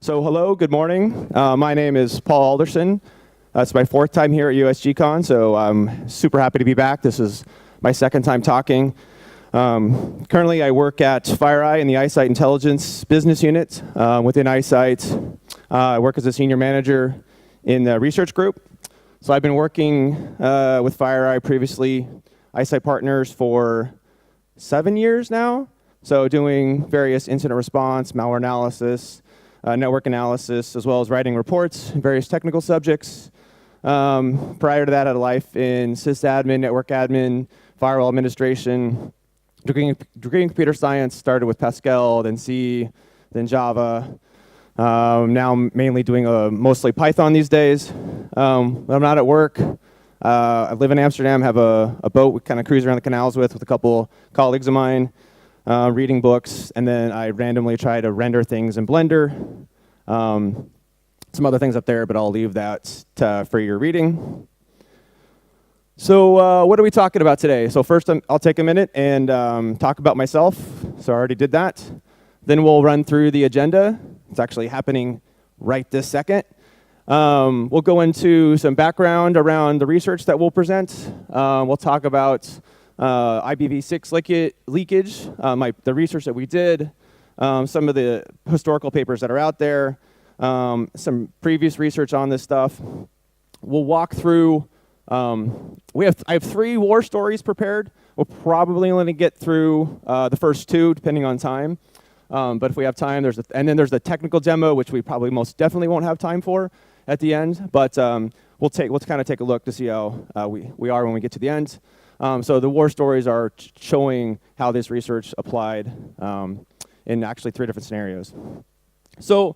So hello, good morning. My name is Paul Alderson. It's my fourth time here at UISGCON, so I'm super happy to be back. This is my second time talking. Currently, I work at FireEye in the eyesight intelligence business unit within eyesight. I work as a senior manager in the research group. So I've been working with FireEye previously, eyesight partners for 7 years now. So doing various incident response, malware analysis, network analysis, as well as writing reports in various technical subjects. Prior to that, I had a life in sysadmin, network admin, firewall administration, degree in computer science, started with Pascal, then C, then Java. Now I'm mainly doing mostly Python these days. When I'm not at work, I live in Amsterdam, have a boat we kind of cruise around the canals with a couple colleagues of mine, reading books, and then I randomly try to render things in Blender. Some other things up there, but I'll leave that for your reading. So what are we talking about today? So first I'll take a minute and talk about myself. So I already did that. Then we'll run through the agenda. It's actually happening right this second. We'll go into some background around the research that we'll present. We'll talk about IPV6 leakage, the research that we did, some of the historical papers that are out there, some previous research on this stuff. We'll walk through, I have 3 war stories prepared. We'll probably only get through the first 2, depending on time. But if we have time, and then there's the technical demo, which we probably most definitely won't have time for at the end. But we'll kind of take a look to see how we are when we get to the end. So the war stories are showing how this research applied in actually 3 different scenarios. So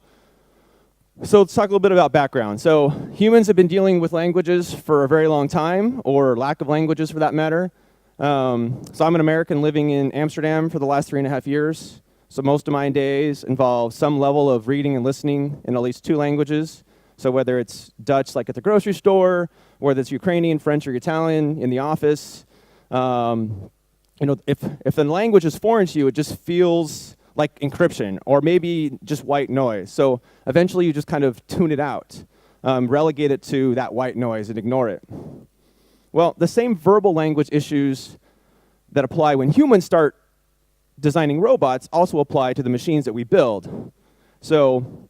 let's talk a little bit about background. So humans have been dealing with languages for a very long time, or lack of languages for that matter. So I'm an American living in Amsterdam for the last 3.5 years. So most of my days involve some level of reading and listening in at least 2 languages. So whether it's Dutch, like at the grocery store, whether it's Ukrainian, French, or Italian in the office, if the language is foreign to you, it just feels like encryption, or maybe just white noise. So eventually you just kind of tune it out, relegate it to that white noise and ignore it. Well, the same verbal language issues that apply when humans start designing robots also apply to the machines that we build. So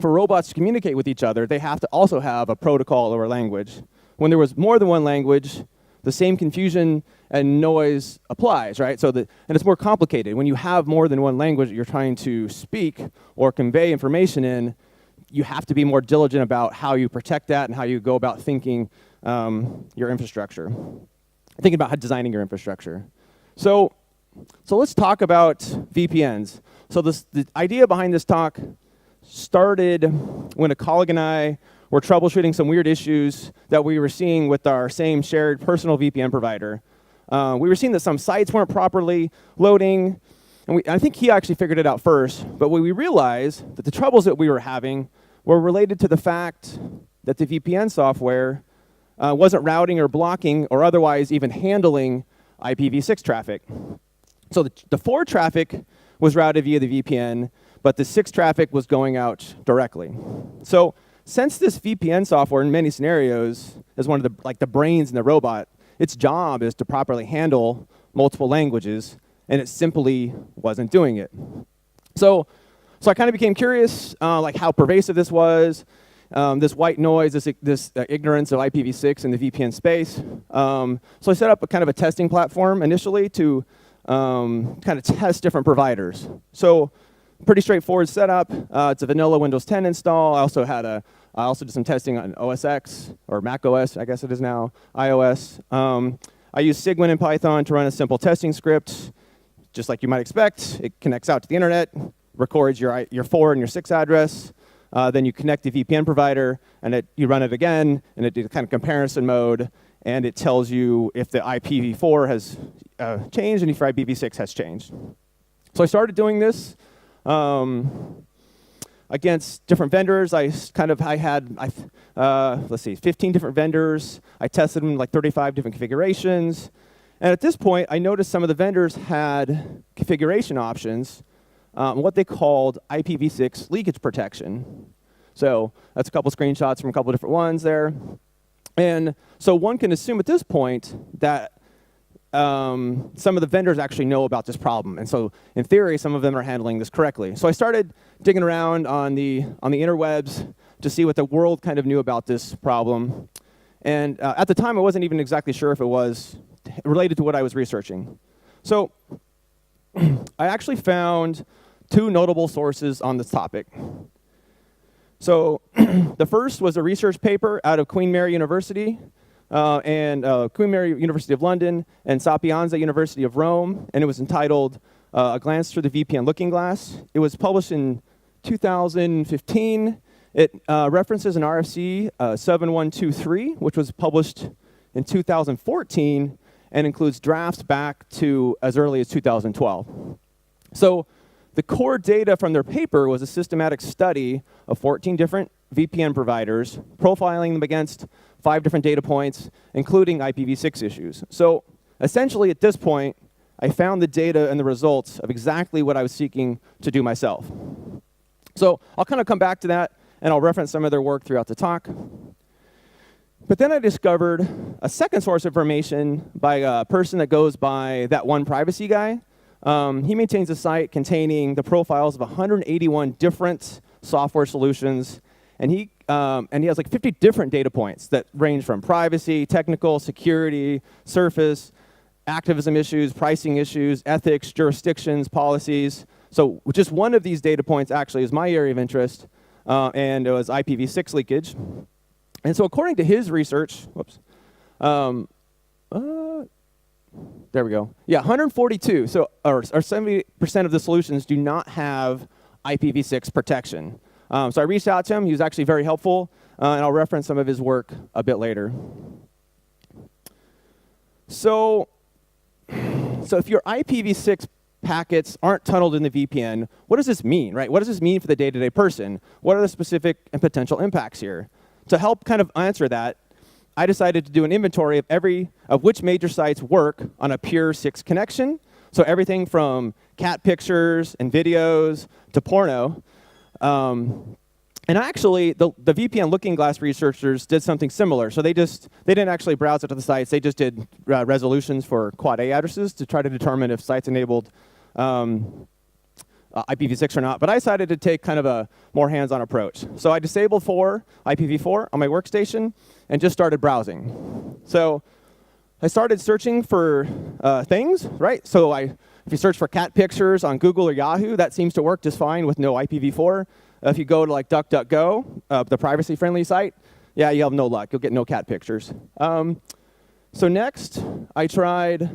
for robots to communicate with each other, they have to also have a protocol or a language. When there was more than one language, the same confusion and noise applies, right? And it's more complicated. When you have more than one language that you're trying to speak or convey information in, you have to be more diligent about how you protect that and how you go about thinking your infrastructure, thinking about how designing your infrastructure. So let's talk about VPNs. So the idea behind this talk started when a colleague and I were troubleshooting some weird issues that we were seeing with our same shared personal VPN provider. We were seeing that some sites weren't properly loading, and I think he actually figured it out first, but we realized that the troubles that we were having were related to the fact that the VPN software wasn't routing or blocking or otherwise even handling IPv6 traffic. So the 4 traffic was routed via the VPN, but the 6 traffic was going out directly. So since this VPN software in many scenarios is one of the brains in the robot, its job is to properly handle multiple languages, and it simply wasn't doing it. So I kind of became curious, how pervasive this was, this white noise, this ignorance of IPv6 in the VPN space. So I set up a testing platform initially to kind of test different providers. So pretty straightforward setup. It's a vanilla Windows 10 install. I also did some testing on OS X, or Mac OS, I guess it is now, iOS. I use Cygwin and Python to run a simple testing script. Just like you might expect, it connects out to the internet, records your 4 and your 6 address. Then you connect the VPN provider, and you run it again, and it did kind of comparison mode, and it tells you if the IPv4 has changed and if IPv6 has changed. So I started doing this against different vendors. I had 15 different vendors. I tested them in 35 different configurations. And at this point, I noticed some of the vendors had configuration options what they called IPv6 leakage protection. So that's a couple screenshots from a couple different ones there. And so one can assume at this point that some of the vendors actually know about this problem. And so in theory, some of them are handling this correctly. So I started digging around on the interwebs to see what the world kind of knew about this problem. And at the time, I wasn't even exactly sure if it was related to what I was researching. So I actually found two notable sources on this topic. So the first was a research paper out of Queen Mary University and Queen Mary University of London and Sapienza University of Rome, and it was entitled A Glance Through the VPN Looking Glass. It was published in 2015. It references an RFC 7123, which was published in 2014 and includes drafts back to as early as 2012. So the core data from their paper was a systematic study of 14 different VPN providers, profiling them against 5 different data points, including IPv6 issues. So essentially, at this point, I found the data and the results of exactly what I was seeking to do myself. So I'll kind of come back to that, and I'll reference some of their work throughout the talk. But then I discovered a second source of information by a person that goes by that one privacy guy. He maintains a site containing the profiles of 181 different software solutions, and he has like 50 different data points that range from privacy, technical, security, surface, activism issues, pricing issues, ethics, jurisdictions, policies. So just one of these data points actually is my area of interest, and it was IPv6 leakage. And so according to his research, there we go. Yeah, 142, so or 70% of the solutions do not have IPv6 protection. So I reached out to him. He was actually very helpful, and I'll reference some of his work a bit later. So if your IPv6 packets aren't tunneled in the VPN, what does this mean, right? What does this mean for the day-to-day person? What are the specific and potential impacts here? To help kind of answer that, I decided to do an inventory of which major sites work on a pure 6 connection. So everything from cat pictures and videos to porno. And actually, the VPN Looking Glass researchers did something similar. So they didn't actually browse it to the sites. They just did resolutions for quad A addresses to try to determine if sites enabled IPv6 or not. But I decided to take kind of a more hands-on approach. So I disabled IPv4 on my workstation and just started browsing. So I started searching for things, right? So if you search for cat pictures on Google or Yahoo, that seems to work just fine with no IPv4. If you go to like DuckDuckGo, the privacy-friendly site, yeah, you have no luck. You'll get no cat pictures. So next, I tried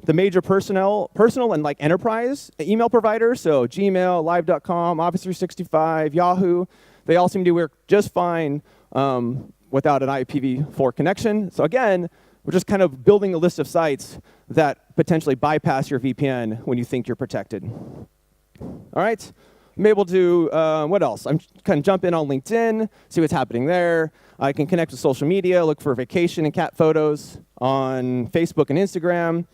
the major personal and like enterprise email providers, so Gmail, Live.com, Office 365, Yahoo. They all seem to work just fine without an IPv4 connection. So again, we're just kind of building a list of sites that potentially bypass your VPN when you think you're protected. All right, I'm able to, what else? I'm kind of jump in on LinkedIn, see what's happening there. I can connect with social media, look for vacation and cat photos on Facebook and Instagram.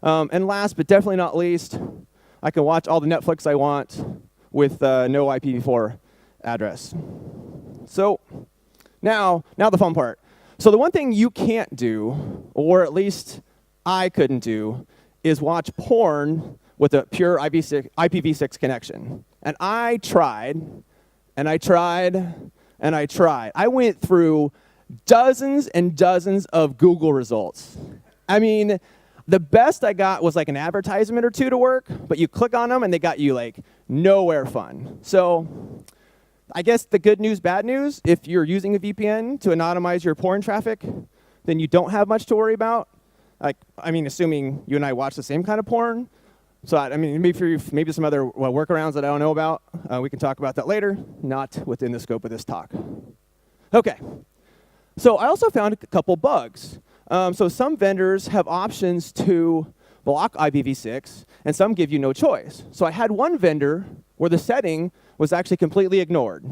And last, but definitely not least, I can watch all the Netflix I want with no IPv4 address. So now the fun part. So the one thing you can't do, or at least I couldn't do, is watch porn with a pure IPv6 connection. And I tried, and I tried, and I tried. I went through dozens and dozens of Google results. I mean, the best I got was like an advertisement or two to work, but you click on them and they got you like nowhere fun. So I guess the good news, bad news, if you're using a VPN to anonymize your porn traffic, then you don't have much to worry about. Like, I mean, assuming you and I watch the same kind of porn. So I mean, maybe some other workarounds that I don't know about. We can talk about that later, not within the scope of this talk. Okay, so I also found a couple bugs. So some vendors have options to block IPv6, and some give you no choice. So I had one vendor where the setting was actually completely ignored.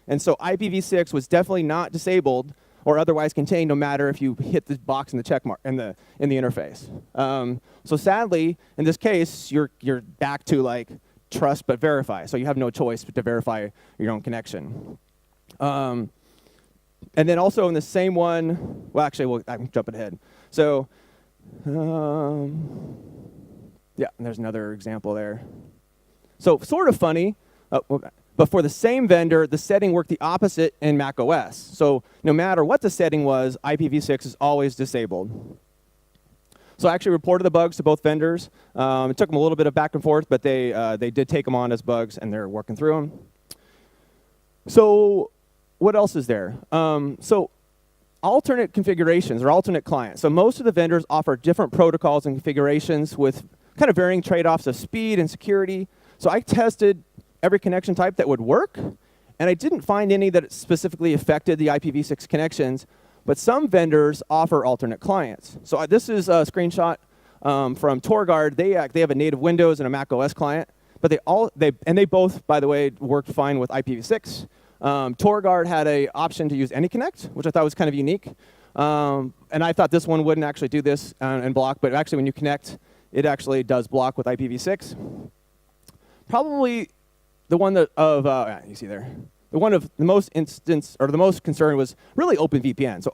And so IPv6 was definitely not disabled or otherwise contained, no matter if you hit the box in the check mark in the interface. So sadly, in this case, you're back to like trust but verify. So you have no choice but to verify your own connection. And then also in the same one, well, actually, I'm jumping ahead. So, yeah, and there's another example there. So sort of funny, but for the same vendor, the setting worked the opposite in Mac OS. So no matter what the setting was, IPv6 is always disabled. So I actually reported the bugs to both vendors. It took them a little bit of back and forth, but they did take them on as bugs, and they're working through them. So what else is there? So alternate configurations or alternate clients. So most of the vendors offer different protocols and configurations with kind of varying trade-offs of speed and security. So I tested every connection type that would work, and I didn't find any that specifically affected the IPv6 connections, but some vendors offer alternate clients. So this is a screenshot from TorGuard. They have a native Windows and a Mac OS client, but they both, by the way, worked fine with IPv6. TorGuard had an option to use AnyConnect, which I thought was kind of unique. And I thought this one wouldn't actually do this and block, but actually when you connect, it actually does block with IPv6. Probably the one that you see there. The one of the most the most concern was really OpenVPN. So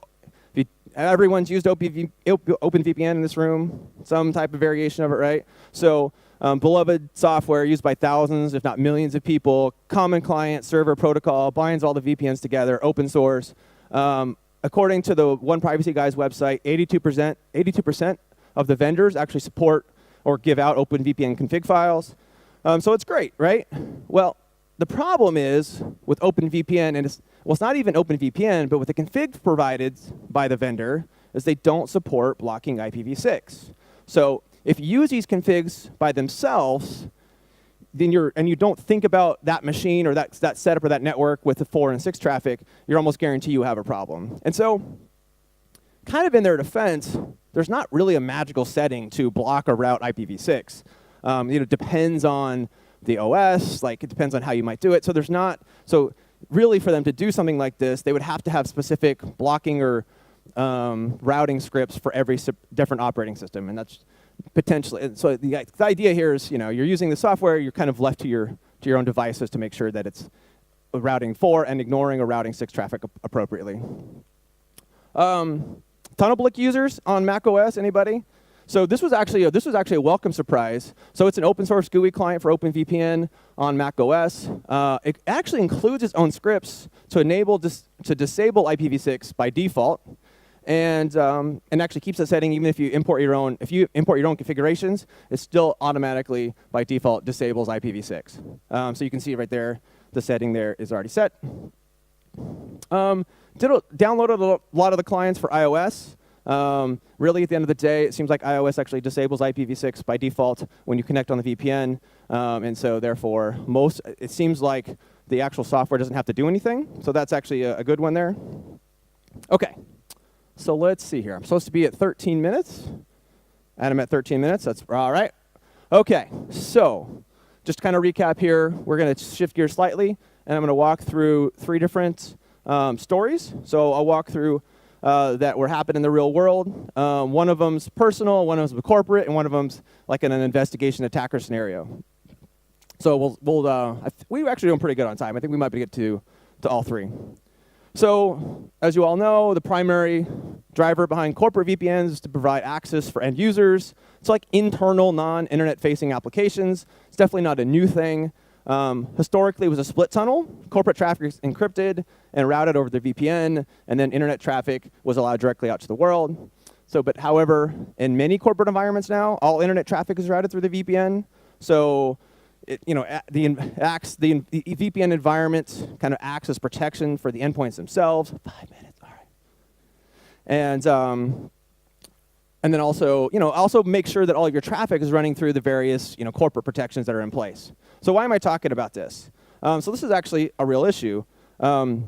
everyone's used OpenVPN in this room, some type of variation of it, right? So beloved software used by thousands, if not millions of people, common client server protocol, binds all the VPNs together, open source. According to the One Privacy Guy's website, 82% of the vendors actually support or give out OpenVPN config files. So it's great, right? Well, the problem is with OpenVPN, and it's not even OpenVPN, but with the config provided by the vendor, is they don't support blocking IPv6. So if you use these configs by themselves, then you don't think about that machine or that setup or that network with the 4 and 6 traffic, you're almost guaranteed you have a problem. And so, kind of in their defense, there's not really a magical setting to block or route IPv6. It depends on the OS, like it depends on how you might do it. So there's not, so really for them to do something like this, they would have to have specific blocking or routing scripts for every different operating system, and that's potentially, so the idea here is, you're using the software, you're kind of left to your own devices to make sure that it's routing 4 and ignoring or routing 6 traffic appropriately. TunnelBlick users on Mac OS, anybody? So this was actually a welcome surprise. So it's an open source GUI client for OpenVPN on Mac OS. It actually includes its own scripts to disable IPv6 by default, and actually keeps that setting even if you import your own configurations. It still automatically by default disables IPv6. So you can see right there, the setting there is already set. Downloaded a lot of the clients for iOS. Really, at the end of the day, it seems like iOS actually disables IPv6 by default when you connect on the VPN, and so therefore, it seems like the actual software doesn't have to do anything. So that's actually a good one there. Okay, so let's see here. I'm supposed to be at 13 minutes, and I'm at 13 minutes. That's all right. Okay, so just to kind of recap here, we're going to shift gears slightly, and I'm going to walk through 3 different stories. So I'll walk through that were happening in the real world. One of them's personal, one of them's corporate, and one of them's like in an investigation attacker scenario. So we're actually doing pretty good on time. I think we might be able to get to all 3. So as you all know, the primary driver behind corporate VPNs is to provide access for end users. It's like internal, non-internet facing applications. It's definitely not a new thing. Historically, it was a split tunnel. Corporate traffic is encrypted and routed over the VPN, and then internet traffic was allowed directly out to the world. But however, in many corporate environments now, all internet traffic is routed through the VPN. So, the VPN environment kind of acts as protection for the endpoints themselves. 5 minutes, all right. And then also make sure that all of your traffic is running through the various corporate protections that are in place. So why am I talking about this? So this is actually a real issue. I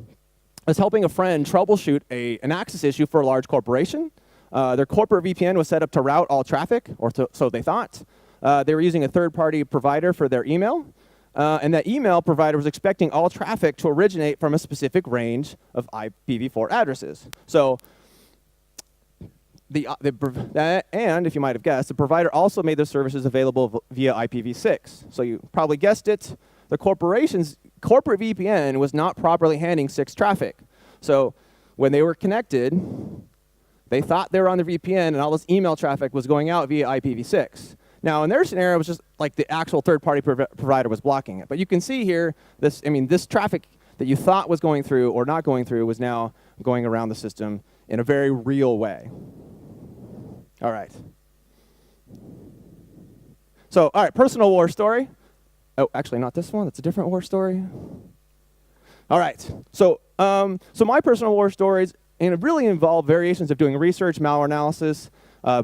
was helping a friend troubleshoot an access issue for a large corporation. Their corporate VPN was set up to route all traffic, so they thought. They were using a third-party provider for their email. And that email provider was expecting all traffic to originate from a specific range of IPv4 addresses. So and if you might have guessed, the provider also made their services available via IPv6. So you probably guessed it. The corporation's corporate VPN was not properly handling 6 traffic. So when they were connected, they thought they were on the VPN, and all this email traffic was going out via IPv6. Now, in their scenario, it was just like the actual third-party provider was blocking it. But you can see here, this traffic that you thought was going through or not going through was now going around the system in a very real way. All right. So, all right, personal war story. Oh, actually, not this one. That's a different war story. All right. So my personal war stories really involve variations of doing research, malware analysis,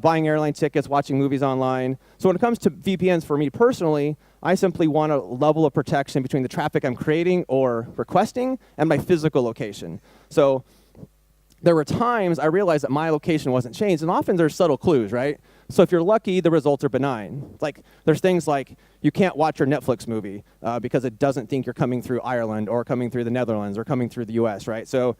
buying airline tickets, watching movies online. So when it comes to VPNs for me personally, I simply want a level of protection between the traffic I'm creating or requesting and my physical location. So there were times I realized that my location wasn't changed, and often there's subtle clues, right? So if you're lucky, the results are benign. Like there's things like you can't watch your Netflix movie because it doesn't think you're coming through Ireland or coming through the Netherlands or coming through the US, right? So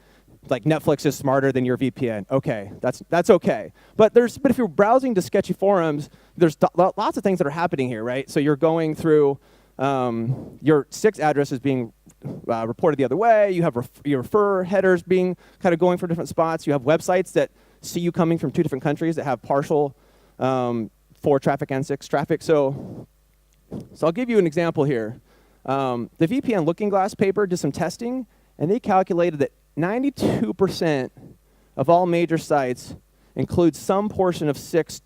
like Netflix is smarter than your VPN. Okay, that's okay. But if you're browsing to sketchy forums, there's lots of things that are happening here, right? So you're going through your 6 addresses being reported the other way. You have your refer headers being kind of going from different spots. You have websites that see you coming from 2 different countries that have partial 4 traffic and 6 traffic. So I'll give you an example here. The VPN Looking Glass paper did some testing, and they calculated that 92% of all major sites include some portion of 6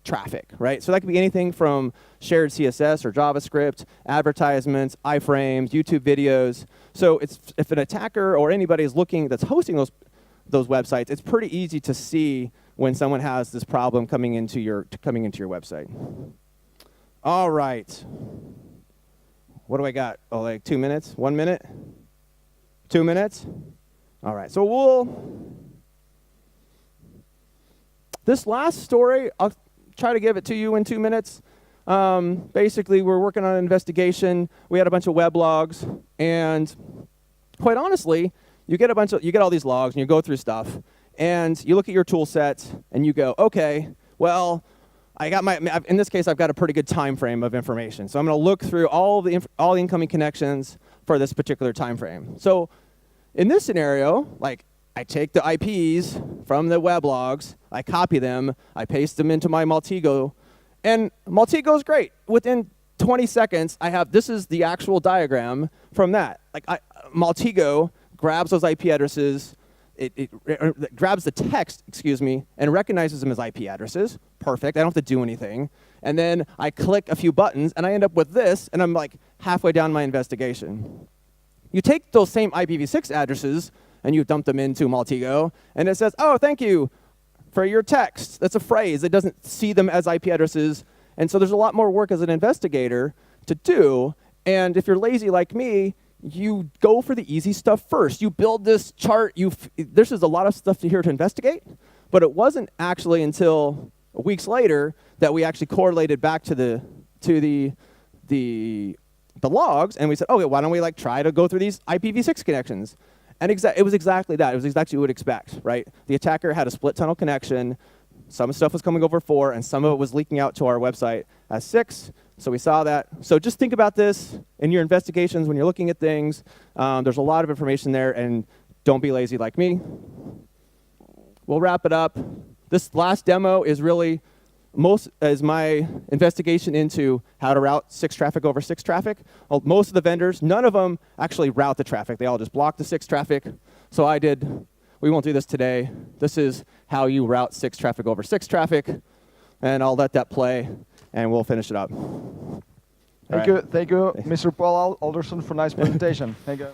traffic, right? So that could be anything from shared CSS or JavaScript, advertisements, iframes, YouTube videos. So if an attacker or anybody is looking that's hosting those websites, it's pretty easy to see when someone has this problem coming into your website. All right. What do I got? Oh, like 2 minutes? 1 minute? 2 minutes? All right. So this last story, I'll try to give it to you in 2 minutes. Basically, we're working on an investigation. We had a bunch of web logs, and quite honestly, you get all these logs, and you go through stuff, and you look at your tool set, and you go, okay, well, in this case, I've got a pretty good time frame of information. So I'm going to look through all the incoming connections for this particular time frame. So in this scenario, like I take the IPs from the web logs, I copy them, I paste them into my Maltego, and Maltego is great. Within 20 seconds, this is the actual diagram from that. Like Maltego grabs those IP addresses, it grabs the text, and recognizes them as IP addresses. Perfect, I don't have to do anything. And then I click a few buttons, and I end up with this, and I'm like halfway down my investigation. You take those same IPv6 addresses, and you dump them into Maltego, and it says, oh, thank you for your text. That's a phrase. It doesn't see them as IP addresses. And so there's a lot more work as an investigator to do. And if you're lazy like me, you go for the easy stuff first. You build this chart. This is a lot of stuff here to investigate. But it wasn't actually until weeks later that we actually correlated back to the logs, and we said, okay, why don't we try to go through these IPv6 connections? And it was exactly that. It was exactly what you would expect, right? The attacker had a split tunnel connection. Some stuff was coming over 4, and some of it was leaking out to our website as 6. So we saw that. So just think about this in your investigations when you're looking at things. There's a lot of information there, and don't be lazy like me. We'll wrap it up. This last demo is really my investigation into how to route 6 traffic over 6 traffic. Most of the vendors, none of them actually route the traffic. They all just block the 6 traffic. So we won't do this today. This is how you route 6 traffic over 6 traffic. And I'll let that play, and we'll finish it up. Thank you, Mr. Paul Alderson, for a nice presentation. Thank you.